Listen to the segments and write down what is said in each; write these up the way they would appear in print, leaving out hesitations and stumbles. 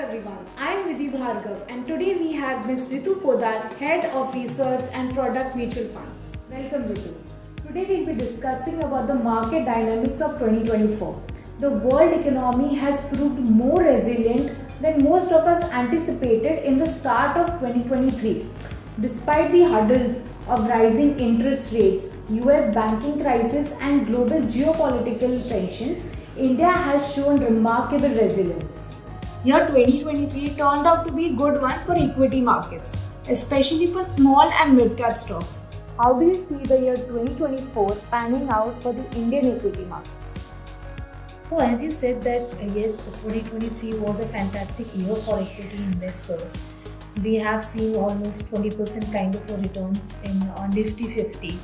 everyone, I am Vidhi Bhargav and today we have Ms. Ritu Podar, Head of Research and Product Mutual Funds. Welcome Ritu. Today we will be discussing about the market dynamics of 2024. The world economy has proved more resilient than most of us anticipated in the start of 2023. Despite the hurdles of rising interest rates, US banking crisis and global geopolitical tensions, India has shown remarkable resilience. Year 2023 turned out to be a good one for equity markets, especially for small and mid-cap stocks. How do you see the year 2024 panning out for the Indian equity markets? So as you said that yes, 2023 was a fantastic year for equity investors. We have seen almost 20% kind of a returns in Nifty 50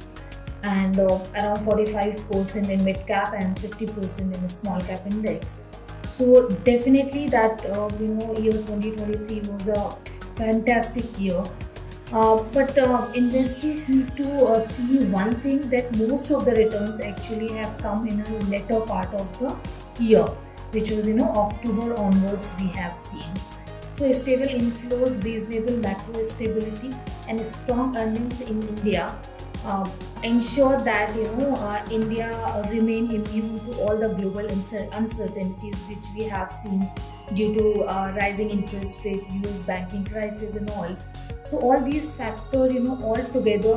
and around 45% in mid cap and 50% in a small cap index. So definitely that year 2023 was a fantastic year. But investors need to see one thing, that most of the returns actually have come in a later part of the year, which was October onwards we have seen. So stable inflows, reasonable macro stability and strong earnings in India ensure that India remain immune to all the global uncertainties which we have seen due to rising interest rate, US banking crisis and all. So all these factors all together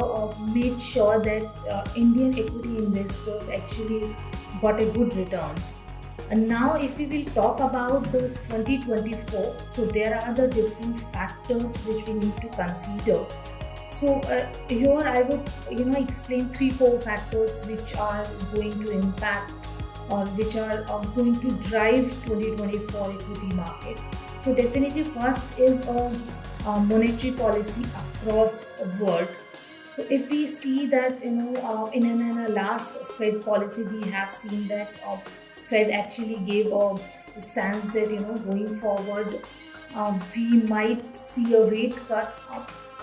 made sure that Indian equity investors actually got a good returns. And now if we will talk about the 2024, so there are the different factors which we need to consider. So here I would explain 3-4 factors which are going to impact or which are going to drive 2024 equity market. So definitely first is a monetary policy across the world. So if we see that in a last Fed policy, we have seen that Fed actually gave a stance that going forward we might see a rate cut.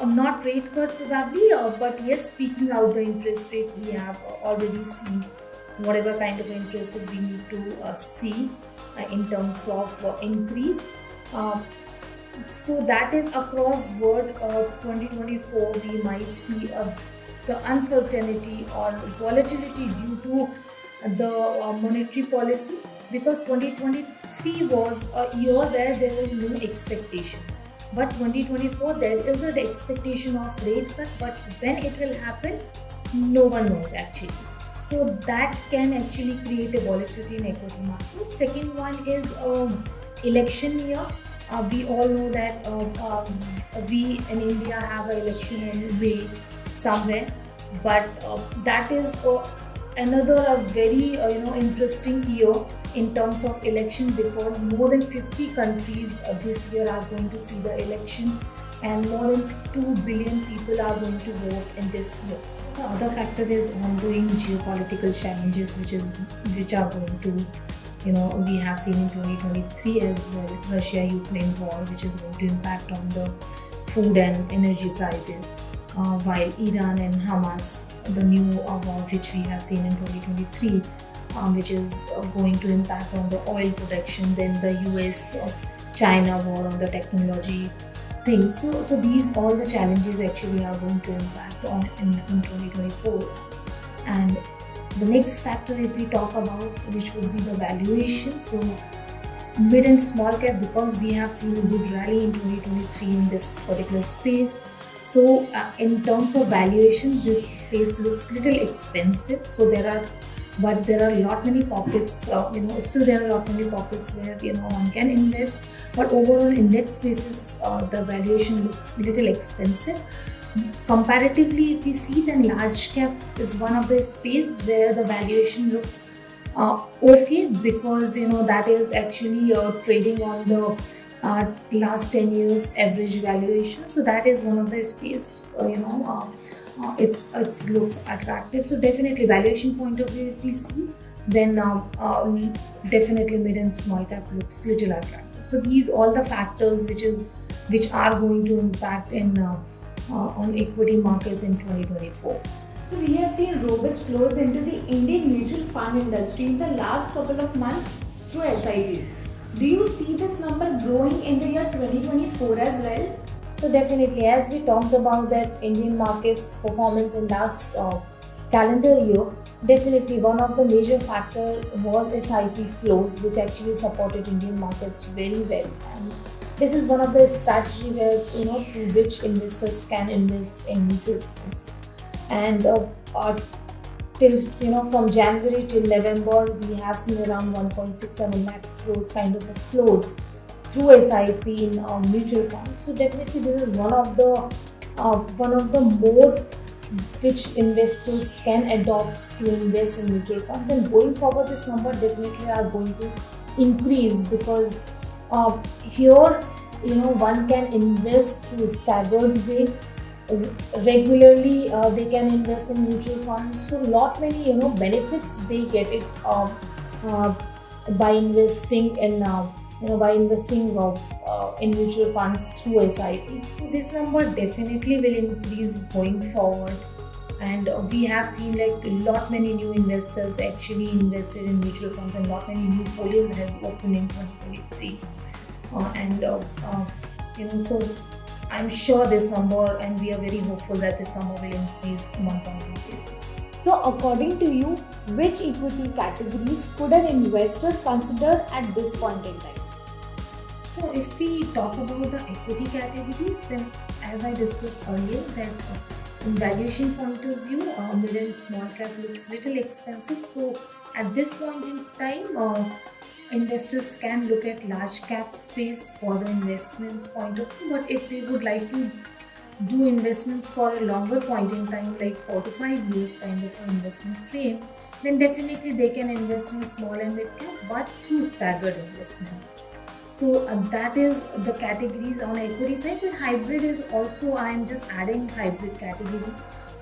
Not rate cut probably, but yes, speaking out the interest rate, we have already seen whatever kind of interest rate we need to see in terms of increase. So that is across world. 2024 we might see the uncertainty or volatility due to the monetary policy, because 2023 was a year where there was no expectation. But 2024 there is an expectation of rate cut, but when it will happen, no one knows actually. So that can actually create a volatility in equity market. Second one is election year. We all know that we in India have an election in May somewhere, but that is another very interesting year in terms of election, because more than 50 countries this year are going to see the election and more than 2 billion people are going to vote in this year. The other factor is ongoing geopolitical challenges which are going to we have seen in 2023 as well, Russia-Ukraine war, which is going to impact on the food and energy prices, while Iran and Hamas, the new war which we have seen in 2023, which is going to impact on the oil production, then the US-China war on the technology thing. So these all the challenges actually are going to impact on in 2024. And the next factor, if we talk about, which would be the valuation. So mid and small cap, because we have seen a good rally in 2023 in this particular space. So in terms of valuation, this space looks little expensive. So there are a lot many pockets. Still there are a lot many pockets where one can invest. But overall, in that spaces, the valuation looks little expensive. Comparatively, if we see, then large cap is one of the space where the valuation looks okay, because that is actually trading on the last 10 years average valuation. So that is one of the space it looks attractive. So definitely valuation point of view, if we see, then definitely mid and small cap looks little attractive. So these all the factors which are going to impact on equity markets in 2024. So we have seen robust flows into the Indian mutual fund industry in the last couple of months through SIP. Do you see this number growing in the year 2024 as well? So definitely, as we talked about that Indian markets performance in last calendar year, definitely one of the major factor was SIP flows, which actually supported Indian markets very well. And this is one of the strategy where through which investors can invest in mutual funds. And till from January till November, we have seen around 1.67 lakhs crores kind of flows through SIP in mutual funds. So definitely this is one of the mode which investors can adopt to invest in mutual funds, and going forward this number definitely are going to increase because here one can invest through staggered way. Regularly they can invest in mutual funds, so lot many benefits they get it uh, by investing in in mutual funds through SIP. So this number definitely will increase going forward, and we have seen like a lot many new investors actually invested in mutual funds, and lot many new folios has opened in 2023, so I'm sure this number, and we are very hopeful that this number will increase month-on-month basis. So according to you, which equity categories could an investor consider at this point in time? So if we talk about the equity categories, then as I discussed earlier that in valuation point of view, mid and small cap looks little expensive. So at this point in time, investors can look at large cap space for the investments point of view. But if they would like to do investments for a longer point in time, like 4 to 5 years kind of an investment frame, then definitely they can invest in small and mid cap, but through staggered investment. So that is the categories on equity side. But hybrid is also, I am just adding hybrid category.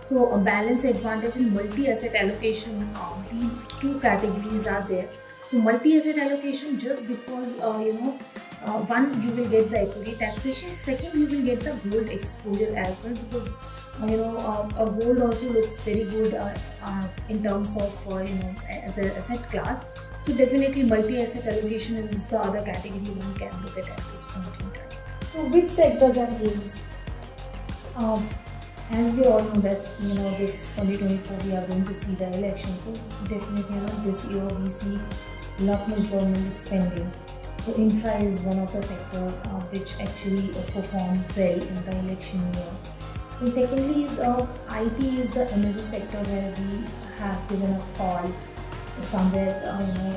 So a balance advantage and multi-asset allocation, these two categories are there. So multi-asset allocation, just because one, you will get the equity taxation. Second, you will get the gold exposure as well, because a gold also looks very good in terms of as an asset class. So definitely multi-asset allocation is the other category one can look at this point in time. So which sectors and themes? As we all know that this 2024 we are going to see the election. So definitely this year we see lot much government spending. So infra is one of the sector which actually perform well in the election year. And secondly is IT is the another sector where we have given a call somewhere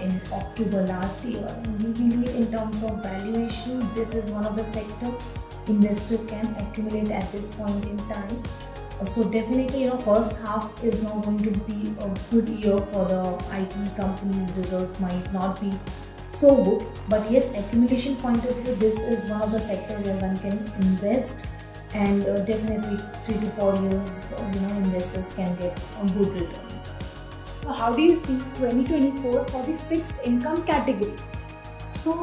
in October last year. And we believe in terms of valuation, this is one of the sector investor can accumulate at this point in time. So definitely first half is not going to be a good year for the IT companies. Result might not be so good, but yes, accumulation point of view, this is one of the sector where one can invest, and definitely 3 to 4 years investors can get good returns. So how do you see 2024 for the fixed income category? So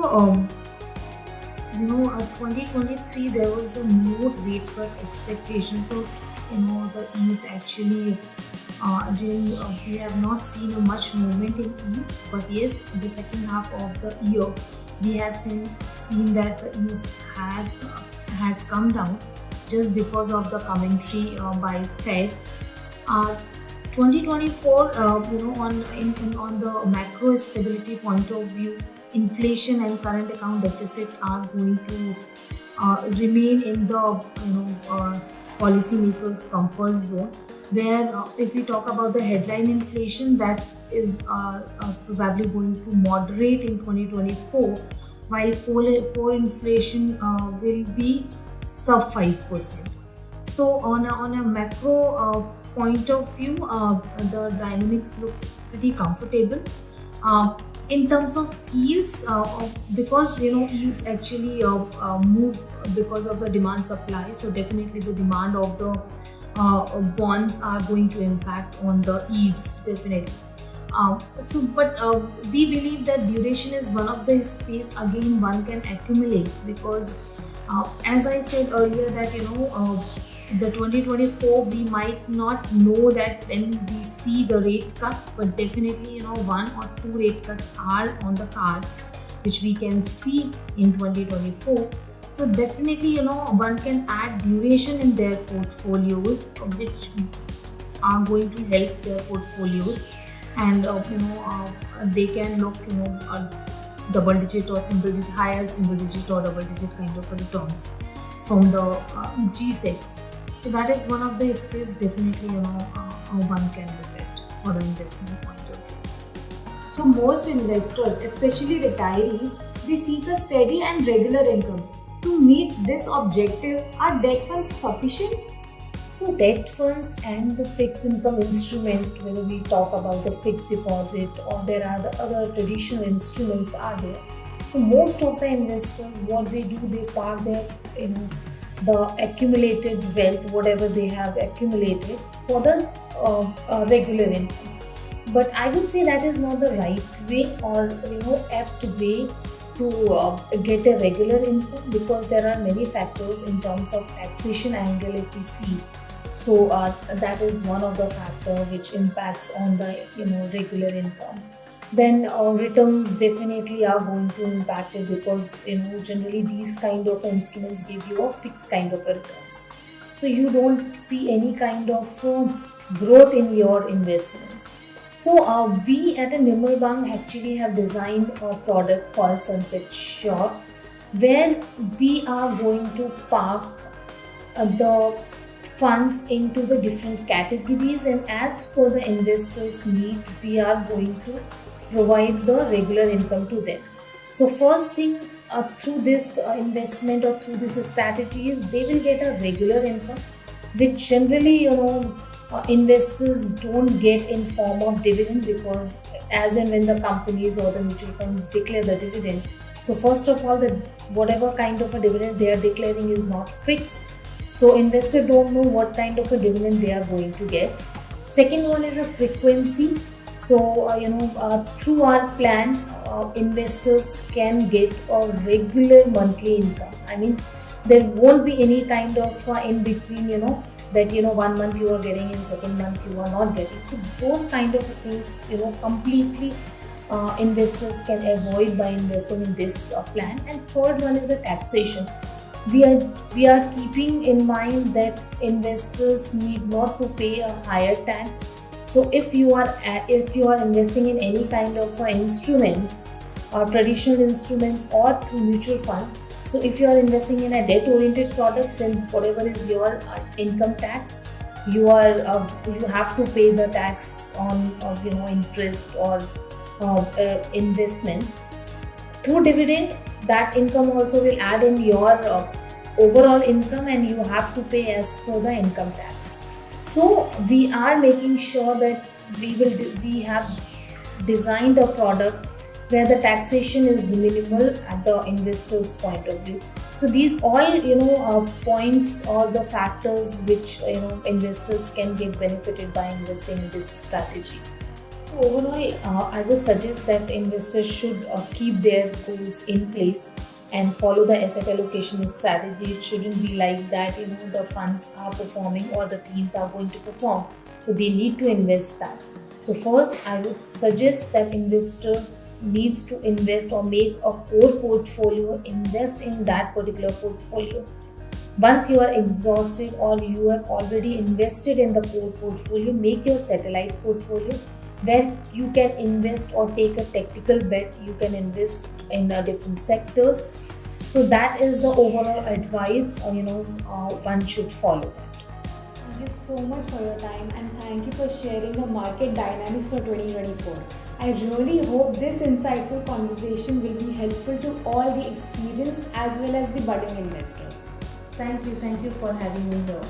2023 there was a more rate cut expectation. So the yields actually we have not seen much movement in yields, but yes, in the second half of the year we have seen that the yields had come down just because of the commentary by Fed. 2024 on the macro stability point of view, inflation and current account deficit are going to remain in the policymakers' comfort zone, where if we talk about the headline inflation, that is probably going to moderate in 2024, while core inflation will be sub 5%. So on a macro point of view, the dynamics looks pretty comfortable. In terms of yields, because yields actually move because of the demand supply, so definitely the demand of the bonds are going to impact on the yields definitely. We believe that duration is one of the space again one can accumulate, because as I said earlier that the 2024 we might not know that when we see the rate cut, but definitely 1 or 2 rate cuts are on the cards which we can see in 2024. So definitely, one can add duration in their portfolios, which are going to help their portfolios, and they can look, double digit or single digit, higher single digit or double digit kind of returns from the G6. So that is one of the space definitely, one can look at for the investment point of view. So most investors, especially retirees, they seek a steady and regular income. To meet this objective, are debt funds sufficient? So debt funds and the fixed income instrument, whether we talk about the fixed deposit or there are the other traditional instruments are there. So most of the investors, what they do, they park their, the accumulated wealth, whatever they have accumulated, for the regular income. But I would say that is not the right way or apt way to get a regular income, because there are many factors in terms of taxation angle if we see. So that is one of the factor which impacts on the regular income. Then returns definitely are going to impact it, because generally these kind of instruments give you a fixed kind of a returns. So you don't see any kind of growth in your investments. So we at a Nirmal Bang actually have designed a product called Sunset Sure, where we are going to park the funds into the different categories, and as per the investors' need, we are going to provide the regular income to them. So first thing, through this investment or through this strategies, they will get a regular income, which generally investors don't get in form of dividend, because as and when the companies or the mutual funds declare the dividend, so first of all, the whatever kind of a dividend they are declaring is not fixed, so investors don't know what kind of a dividend they are going to get. Second one is a frequency. So through our plan, investors can get a regular monthly income. I mean, there won't be any kind of in between, that 1 month you are getting and second month you are not getting. So those kind of things, completely investors can avoid by investing in this plan. And third one is the taxation. We are keeping in mind that investors need not to pay a higher tax. So if you are investing in any kind of instruments, traditional instruments or through mutual fund, so if you are investing in a debt-oriented products, then whatever is your income tax, you have to pay the tax on interest or investments. Through dividend, that income also will add in your overall income, and you have to pay as per the income tax. So we are making sure that we have designed a product where the taxation is minimal at the investor's point of view. So these all points or the factors which investors can get benefited by investing in this strategy. So overall, I would suggest that investors should keep their goals in place and follow the asset allocation strategy. It shouldn't be like that the funds are performing or the teams are going to perform, so they need to invest that. So first, I would suggest that investor needs to invest or make a core portfolio, invest in that particular portfolio. Once you are exhausted or you have already invested in the core portfolio, make your satellite portfolio where you can invest or take a tactical bet. You can invest in different sectors. So that is the overall advice one should follow that. Thank you so much for your time, and thank you for sharing the market dynamics for 2024. I really hope this insightful conversation will be helpful to all the experienced as well as the budding investors. Thank you for having me here.